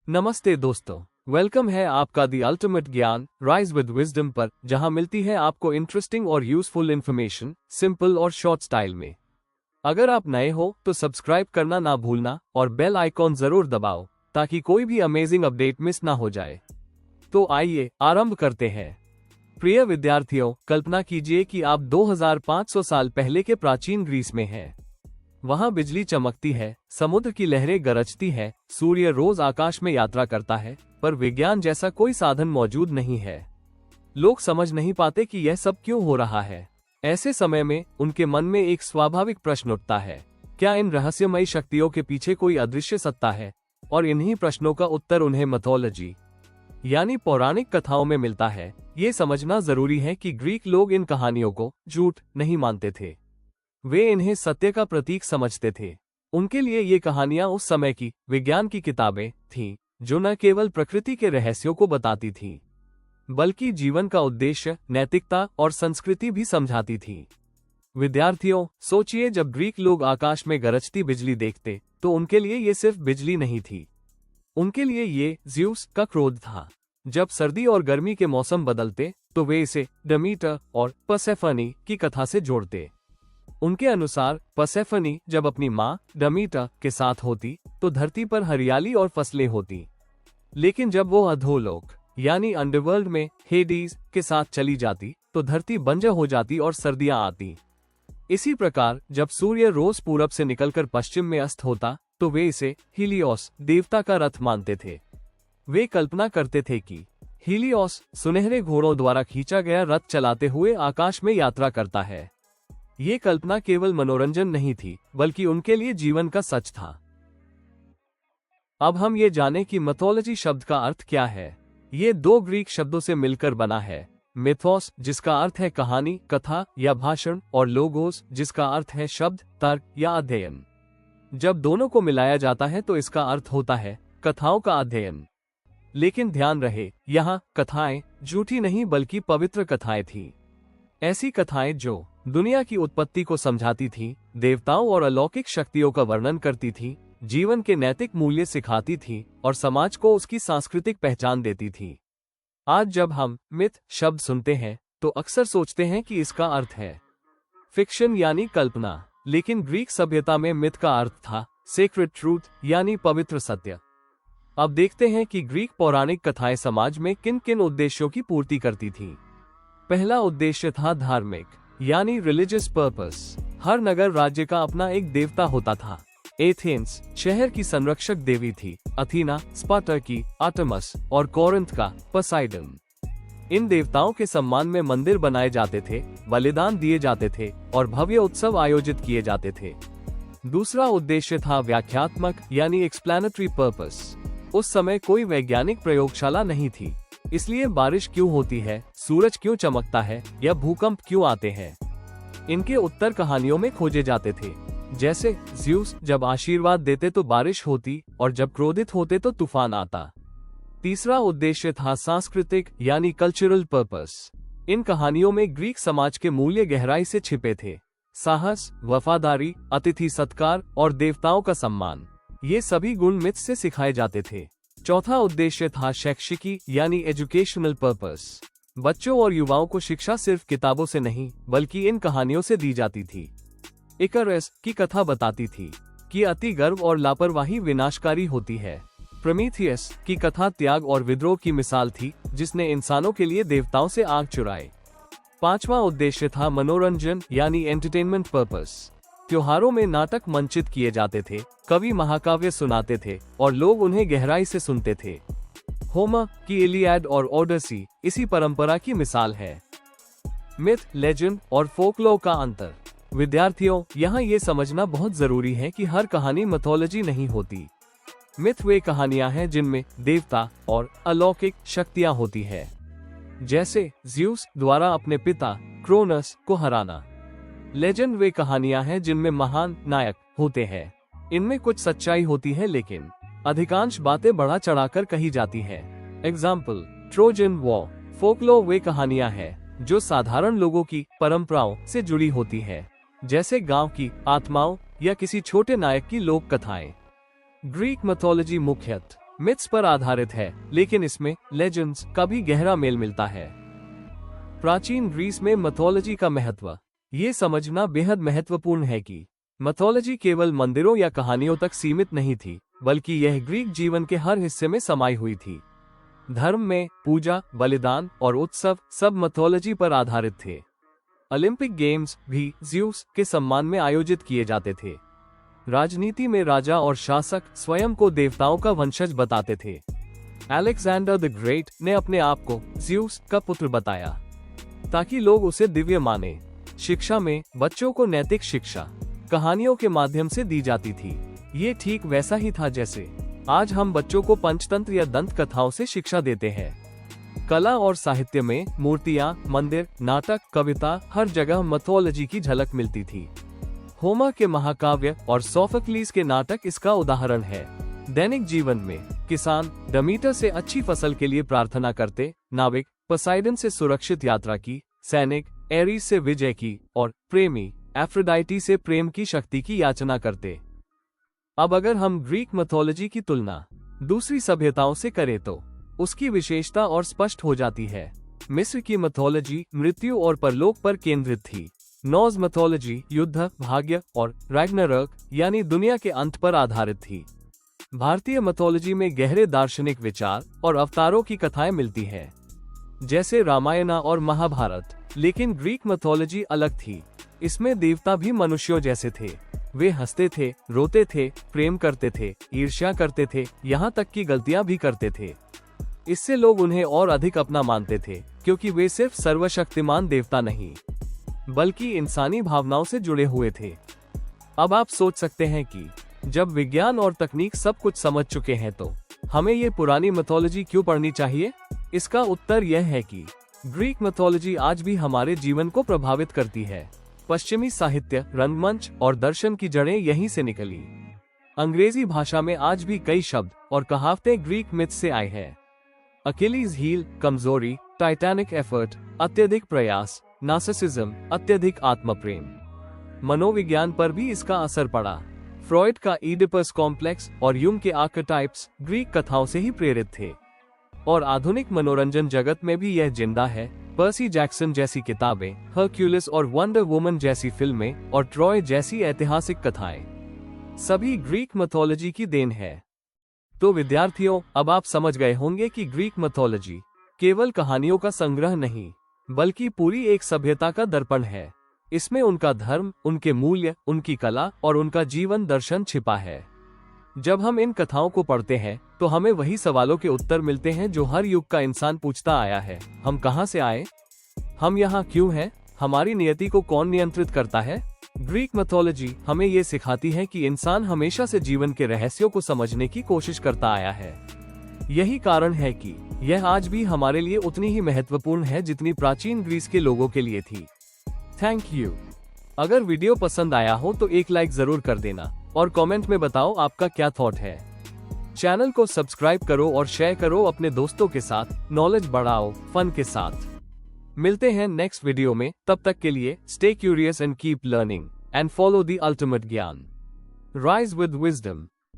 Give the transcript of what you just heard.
नमस्ते दोस्तों, वेलकम है आपका the ultimate gyan rise with wisdom पर, जहां मिलती है आपको इंटरेस्टिंग और यूजफुल इन्फॉर्मेशन सिंपल और शॉर्ट स्टाइल में। अगर आप नए हो तो सब्सक्राइब करना ना भूलना और बेल आइकॉन जरूर दबाओ ताकि कोई भी अमेजिंग अपडेट मिस ना हो जाए। तो आइए आरंभ करते हैं। प्रिय विद्यार्थियों, कल्पना कीजिए कि आप 2500 साल पहले के प्राचीन ग्रीस में हैं। वहां बिजली चमकती है, समुद्र की लहरें गरजती है, सूर्य रोज आकाश में यात्रा करता है, पर विज्ञान जैसा कोई साधन मौजूद नहीं है। लोग समझ नहीं पाते कि यह सब क्यों हो रहा है। ऐसे समय में उनके मन में एक स्वाभाविक प्रश्न उठता है, क्या इन रहस्यमयी शक्तियों के पीछे कोई अदृश्य सत्ता है? और इन्हीं प्रश्नों का उत्तर उन्हें मिथोलॉजी यानी पौराणिक कथाओं में मिलता है। ये समझना जरूरी है कि ग्रीक लोग इन कहानियों को झूठ नहीं मानते थे, वे इन्हें सत्य का प्रतीक समझते थे। उनके लिए ये कहानियां उस समय की विज्ञान की किताबें थीं, जो न केवल प्रकृति के रहस्यों को बताती थीं, बल्कि जीवन का उद्देश्य, नैतिकता और संस्कृति भी समझाती थीं। विद्यार्थियों, सोचिए, जब ग्रीक लोग आकाश में गरजती बिजली देखते तो उनके लिए ये सिर्फ बिजली नहीं थी, उनके लिए ये ज़्यूस का क्रोध था। जब सर्दी और गर्मी के मौसम बदलते तो वे इसे डेमीटर और पर्सेफनी की कथा से जोड़ते। उनके अनुसार पर्सेफनी जब अपनी माँ डेमीटर के साथ होती तो धरती पर हरियाली और फसलें होती, लेकिन जब वो अधोलोक यानी अंडरवर्ल्ड में हेडीज के साथ चली जाती तो धरती बंजर हो जाती और सर्दियां आती। इसी प्रकार जब सूर्य रोज पूरब से निकलकर पश्चिम में अस्त होता तो वे इसे हीलियोस देवता का रथ मानते थे। वे कल्पना करते थे कि हीलियोस सुनहरे घोड़ों द्वारा खींचा गया रथ चलाते हुए आकाश में यात्रा करता है। ये कल्पना केवल मनोरंजन नहीं थी, बल्कि उनके लिए जीवन का सच था। अब हम ये जानें कि मिथोलॉजी शब्द का अर्थ क्या है। ये दो ग्रीक शब्दों से मिलकर बना है, मिथोस जिसका अर्थ है कहानी, कथा या भाषण, और लोगोस जिसका अर्थ है शब्द, तर्क या अध्ययन। जब दोनों को मिलाया जाता है तो इसका अर्थ होता है कथाओं का अध्ययन। लेकिन ध्यान रहे, यहाँ कथाएं झूठी नहीं बल्कि पवित्र कथाएं थीं। ऐसी कथाएं जो दुनिया की उत्पत्ति को समझाती थीं, देवताओं और अलौकिक शक्तियों का वर्णन करती थीं, जीवन के नैतिक मूल्य सिखाती थीं और समाज को उसकी सांस्कृतिक पहचान देती थीं। आज जब हम मिथ शब्द सुनते हैं तो अक्सर सोचते हैं कि इसका अर्थ है फिक्शन यानी कल्पना, लेकिन ग्रीक सभ्यता में मिथ का अर्थ था सेक्रेड ट्रूथ यानी पवित्र सत्य। अब देखते हैं कि ग्रीक पौराणिक कथाएं समाज में किन किन उद्देश्यों की पूर्ति करती थीं। पहला उद्देश्य था धार्मिक यानी रिलीजियस पर्पस। हर नगर राज्य का अपना एक देवता होता था। एथेंस शहर की संरक्षक देवी थी, अथीना स्पार्टा की आर्टेमिस और कोरिंथ का पोसाइडन। इन देवताओं के सम्मान में मंदिर बनाए जाते थे, बलिदान दिए जाते थे और भव्य उत्सव आयोजित किए जाते थे। दूसरा उद्देश्य था व्याख्यात्मक यानी एक्सप्लेनेटरी पर्पस। उस समय कोई वैज्ञानिक प्रयोगशाला नहीं थी, इसलिए बारिश क्यों होती है, सूरज क्यों चमकता है या भूकंप क्यों आते हैं, इनके उत्तर कहानियों में खोजे जाते थे। जैसे ज़्यूस जब आशीर्वाद देते तो बारिश होती और जब क्रोधित होते तो तूफान आता। तीसरा उद्देश्य था सांस्कृतिक यानी कल्चरल पर्पस। इन कहानियों में ग्रीक समाज के मूल्य गहराई से छिपे थे, साहस, वफादारी, अतिथि सत्कार और देवताओं का सम्मान। ये सभी गुण मिथ से सिखाए जाते थे। चौथा उद्देश्य था शैक्षिकी यानी एजुकेशनल पर्पस। बच्चों और युवाओं को शिक्षा सिर्फ किताबों से नहीं बल्कि इन कहानियों से दी जाती थी। इकरस की कथा बताती थी कि अति गर्व और लापरवाही विनाशकारी होती है। प्रोमीथियस की कथा त्याग और विद्रोह की मिसाल थी, जिसने इंसानों के लिए देवताओं से आग चुराए। पांचवा उद्देश्य था मनोरंजन यानी एंटरटेनमेंट पर्पस। त्योहारों में नाटक मंचित किए जाते थे, कवि महाकाव्य सुनाते थे और लोग उन्हें गहराई से सुनते थे। होमर की इलियाड और ओडेसी इसी परंपरा की मिसाल है। मिथ, लेजेंड और फोकलोर का अंतर। विद्यार्थियों, यहाँ ये समझना बहुत जरूरी है कि हर कहानी मिथोलॉजी नहीं होती। मिथ वे कहानियां हैं जिनमें देवता और अलौकिक शक्तियां होती है, जैसे ज़्यूस द्वारा अपने पिता क्रोनस को हराना। लेजेंड वे कहानियां हैं जिनमें महान नायक होते हैं। इनमें कुछ सच्चाई होती है, लेकिन अधिकांश बातें बढ़ा चढ़ाकर कही जाती है। Example, Trojan war. फोकलोर वे कहानियां हैं जो साधारण लोगों की परंपराओं से जुड़ी होती है, जैसे गांव की आत्माओं या किसी छोटे नायक की लोक कथाएं। ग्रीक मिथोलॉजी मुख्यतः मिथ्स पर आधारित है, लेकिन इसमें लेजेंड्स का भी गहरा मेल मिलता है। प्राचीन ग्रीस में मिथोलॉजी का महत्व। ये समझना बेहद महत्वपूर्ण है कि मिथोलॉजी केवल मंदिरों या कहानियों तक सीमित नहीं थी, बल्कि यह ग्रीक जीवन के हर हिस्से में समाई हुई थी। धर्म में पूजा, बलिदान और उत्सव सब मिथोलॉजी पर आधारित थे। ओलंपिक गेम्स भी ज़्यूस के सम्मान में आयोजित किए जाते थे। राजनीति में राजा और शासक स्वयं को देवताओं का वंशज बताते थे। अलेक्जेंडर द ग्रेट ने अपने आप को ज़्यूस का पुत्र बताया ताकि लोग उसे दिव्य माने। शिक्षा में बच्चों को नैतिक शिक्षा कहानियों के माध्यम से दी जाती थी। ये ठीक वैसा ही था जैसे आज हम बच्चों को पंचतंत्र या दंत कथाओं से शिक्षा देते हैं। कला और साहित्य में मूर्तियां, मंदिर, नाटक, कविता, हर जगह मिथोलॉजी की झलक मिलती थी। होमर के महाकाव्य और सोफोक्लिस के नाटक इसका उदाहरण है। दैनिक जीवन में किसान डमीटर से अच्छी फसल के लिए प्रार्थना करते, नाविक पोसाइडन से सुरक्षित यात्रा की, सैनिक एरीज से विजय की और प्रेमी एफ्रोडाइटी से प्रेम की शक्ति की याचना करते। अब अगर हम ग्रीक मिथोलॉजी की तुलना दूसरी सभ्यताओं से करें तो उसकी विशेषता और स्पष्ट हो जाती है। मिस्र की मिथोलॉजी मृत्यु और परलोक पर केंद्रित थी। नॉर्स मिथोलॉजी युद्ध, भाग्य और रैग्नारोक यानी दुनिया के अंत पर आधारित थी। भारतीय मिथोलॉजी में गहरे दार्शनिक विचार और अवतारों की कथाएं मिलती हैं, जैसे रामायण और महाभारत। लेकिन ग्रीक मिथोलॉजी अलग थी। इसमें देवता भी मनुष्यों जैसे थे। वे हंसते थे, रोते थे, प्रेम करते थे, ईर्ष्या करते थे, यहाँ तक कि गलतियां भी करते थे। इससे लोग उन्हें और अधिक अपना मानते थे, क्योंकि वे सिर्फ सर्वशक्तिमान देवता नहीं बल्कि इंसानी भावनाओं से जुड़े हुए थे। अब आप सोच सकते हैं कि जब विज्ञान और तकनीक सब कुछ समझ चुके हैं तो हमें ये पुरानी मिथोलॉजी क्यों पढ़नी चाहिए? इसका उत्तर यह है कि ग्रीक मिथोलॉजी आज भी हमारे जीवन को प्रभावित करती है। पश्चिमी साहित्य, रंगमंच और दर्शन की जड़ें यहीं से निकली। अंग्रेजी भाषा में आज भी कई शब्द और कहावतें ग्रीक मिथ से आए हैं। अकेलीज हील कमजोरी, टाइटैनिक एफर्ट अत्यधिक प्रयास, नार्सिसिज्म अत्यधिक आत्मप्रेम। मनोविज्ञान पर भी इसका असर पड़ा। फ्रॉइड का इडिपस कॉम्प्लेक्स और यूंग के आर्केटाइप्स ग्रीक कथाओं से ही प्रेरित थे। और आधुनिक मनोरंजन जगत में भी यह जिंदा है। पर्सी जैक्सन जैसी किताबें, हरक्यूलिस और वंडर वुमन जैसी फिल्में और ट्रॉय जैसी ऐतिहासिक कथाएं सभी ग्रीक मिथोलॉजी की देन है। तो विद्यार्थियों, अब आप समझ गए होंगे कि ग्रीक मिथोलॉजी केवल कहानियों का संग्रह नहीं, बल्कि पूरी एक सभ्यता का दर्पण है। इसमें उनका धर्म, उनके मूल्य, उनकी कला और उनका जीवन दर्शन छिपा है। जब हम इन कथाओं को पढ़ते हैं तो हमें वही सवालों के उत्तर मिलते हैं जो हर युग का इंसान पूछता आया है। हम कहां से आए? हम यहाँ क्यों हैं? हमारी नियति को कौन नियंत्रित करता है? ग्रीक मिथोलॉजी हमें ये सिखाती है कि इंसान हमेशा से जीवन के रहस्यों को समझने की कोशिश करता आया है। यही कारण है कि यह आज भी हमारे लिए उतनी ही महत्वपूर्ण है जितनी प्राचीन ग्रीस के लोगों के लिए थी। Thank you. अगर वीडियो पसंद आया हो तो एक लाइक जरूर कर देना और कमेंट में बताओ आपका क्या थॉट है। चैनल को सब्सक्राइब करो और शेयर करो अपने दोस्तों के साथ। नॉलेज बढ़ाओ फन के साथ। मिलते हैं नेक्स्ट वीडियो में। तब तक के लिए stay curious and keep learning and follow the ultimate gyan. Rise with wisdom.